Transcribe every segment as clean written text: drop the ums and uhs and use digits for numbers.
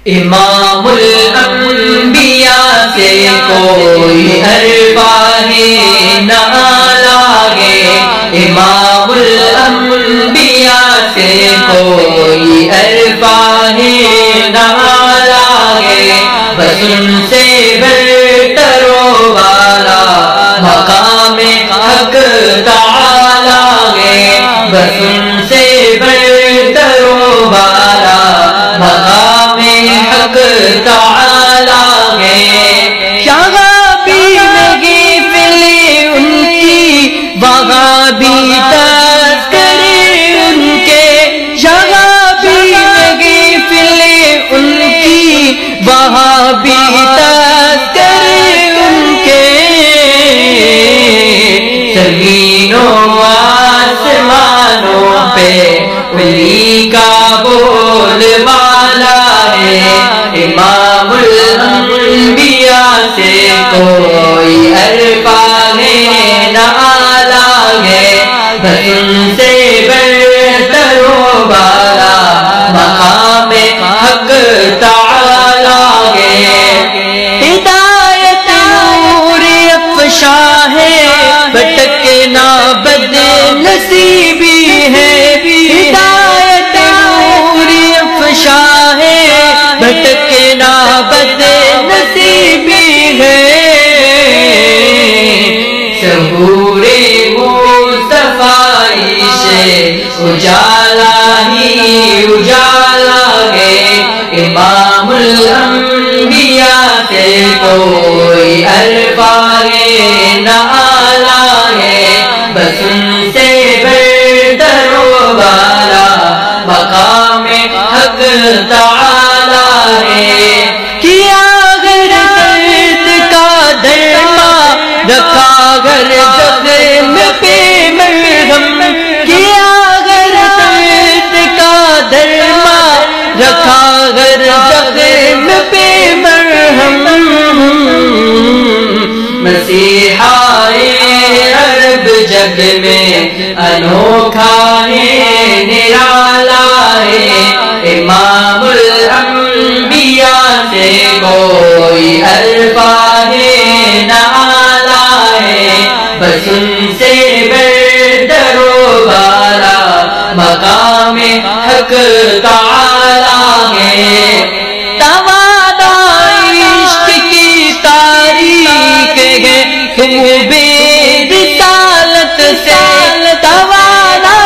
امام الانبیاء سے کوئی ارواح نہ لاگے، امام الانبیاء سے کوئی ارواح نہ لاگے، بس ان سے برتر و بالا مقام حق تعالی ہے، بس ان سے برتر و بالا مقام حق تعالی ہے۔ یہاں بھی محفل ان کی، وہاں بھی تذکرے ان کے، یہاں بھی محفل ان کی، وہاں بھی تذکرے ان کے، زمینوں آسمانوں پہ انہی کا بول بالا ہے، امام الانبیاء سے کوئی ارواح نہ لاگے، بس ان سے برتر و بالا مقام حق تعالی ہے۔ ہدایت نور افشا ہے، بھٹکنا بد نصیبی ہے، ہدایت نور افشا ہے، بھٹکنا بد نصیبی ہے، ظہور مصطفیٰ سے اجالا ہی اجالا ہے، امام الانبیاء سے کوئی ارواح نہ لاگے، بس ان سے برتر و بالا مقام حق تعالی ہے۔ کیا گر درد کا درما، رکھا گر زخم پہ مرہم، کیا گر درد کا درما، رکھا گر زخم پہ مرہم، مسیحائے عرب جگ میں انوکھا ہے نرالا ہے، امام الانبیاء سے کوئی ارواح نہ لاگے، بس ان سے برتر و بالا مقام حق تعالی ہے۔ توانا عشق کی تاریخ ہے خوب رسالت سے، توانا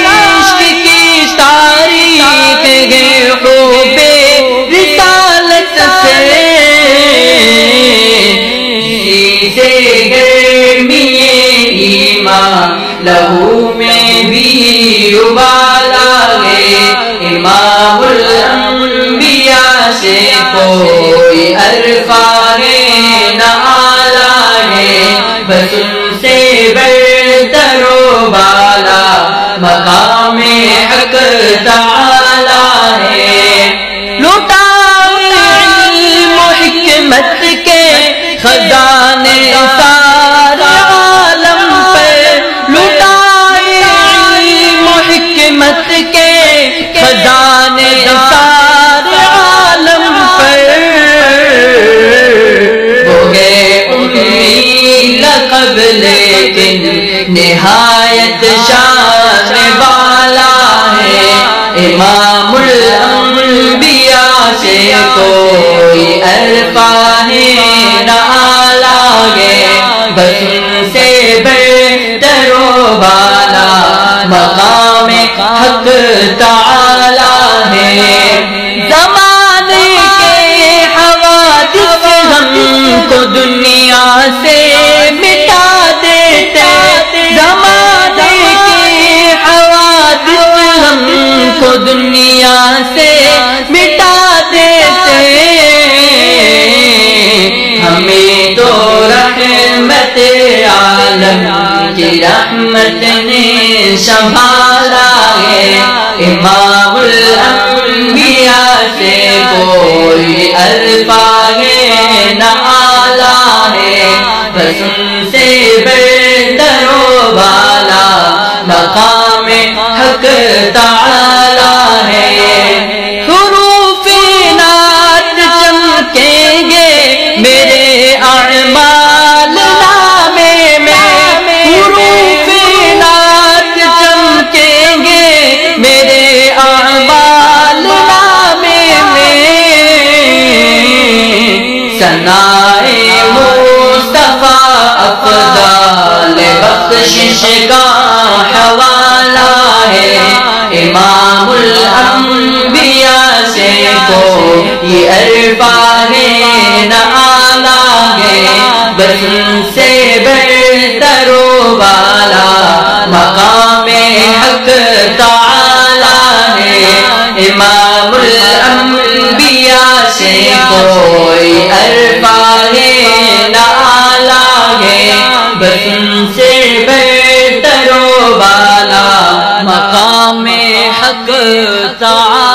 عشق کی تاریخ ہے خوب رسالت سے، اسی سے گرمی ایمان لہو میں بھی ابالا ہے، امام الانبیاء سے کوئی ارواح نہ لاگے، بس ان سے برتر و بالا مقام حق تعالی ہے۔ لوٹا علم و حکمت کے خزانے سارے عالم پر، لوٹا علم و حکمت کے خزانے سارے عالم پر، ہو گئے امی لقب لیکن نہایت شان والا ہے، امام الانبیاء سے کوئی ارواح نہ لاگے، بس ان سے برتر و بالا مقام حق تعالی ہے۔ زمانے کے حوادث ہم کو دنیا سے مٹا دیتے، زمانے کے حوادث ہم کو دنیا سے مٹا دیتے، ہمیں تو رحمت عالم کی رحمت نے سنبھالا ہے، امام الانبیاء سے کوئی ارواح نہ لاگے، بس ان سے برتر و بالا مقام حق تعالی ہے۔ حروف ثنائے مصطفیٰ افضل بخشش کا حوالہ ہے امام الانبیاء سے کوئی عرفان نہ آلہ ہے بس سے بہتر و بالا مقام حق تعالی ہے امام الانبیاء سے کوئی عرفان نہ آلہ ہے بس سے بہتر و بالا مقام حق تعالی